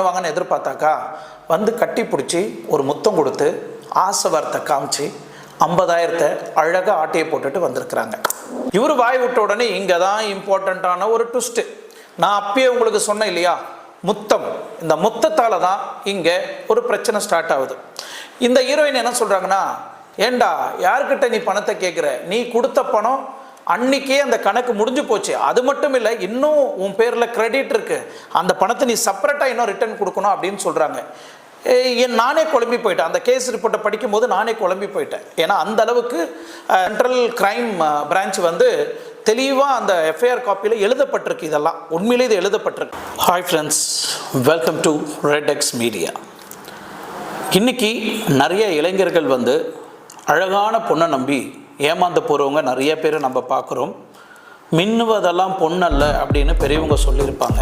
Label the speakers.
Speaker 1: வாங்கன்னு எதிர்பார்த்தாக்கா வந்து கட்டி பிடிச்சி ஒரு முத்தம் கொடுத்து ஆசை வார்த்தை காமிச்சு 50,000 அழகாக ஆட்டையை போட்டுட்டு வந்திருக்கிறாங்க. இவர் வாய் விட்ட உடனே இங்கே தான் இம்பார்ட்டண்ட்டான ஒரு ட்விஸ்ட்டு. நான் அப்பயே உங்களுக்கு சொன்னேன் இல்லையா, முத்தம். இந்த முத்தத்தால் தான் இங்கே ஒரு பிரச்சனை ஸ்டார்ட் ஆகுது. இந்த ஹீரோயின் என்ன சொல்கிறாங்கன்னா, ஏண்டா யார்கிட்ட நீ பணத்தை கேட்குற, நீ கொடுத்த பணம் அன்னைக்கே அந்த கணக்கு முடிஞ்சு போச்சு. அது மட்டும் இல்லை, இன்னும் உன் பேரில் கிரெடிட் இருக்குது, அந்த பணத்தை நீ செப்பரேட்டாக இன்னும் ரிட்டர்ன் கொடுக்கணும் அப்படின்னு சொல்கிறாங்க. நானே குழம்பி போயிட்டேன். அந்த கேஸ் ரிப்போர்ட்டை படிக்கும் போது நானே குழம்பி போயிட்டேன். ஏன்னா அந்த அளவுக்கு சென்ட்ரல் கிரைம் பிரான்ச் வந்து தெளிவாக அந்த எஃப்ஐஆர் காப்பியில் எழுதப்பட்டிருக்கு. இதெல்லாம் உண்மையிலே இது எழுதப்பட்டிருக்கு. Hi friends, welcome to red X media. இன்னைக்கு நிறைய இளைஞர்கள் வந்து அழகான பொண்ணை நம்பி ஏமாந்து போகிறவங்க நிறைய பேர் நம்ம பார்க்குறோம். மின்னுவதெல்லாம் பொண்ணல்ல அப்படின்னு பெரியவங்க சொல்லியிருப்பாங்க.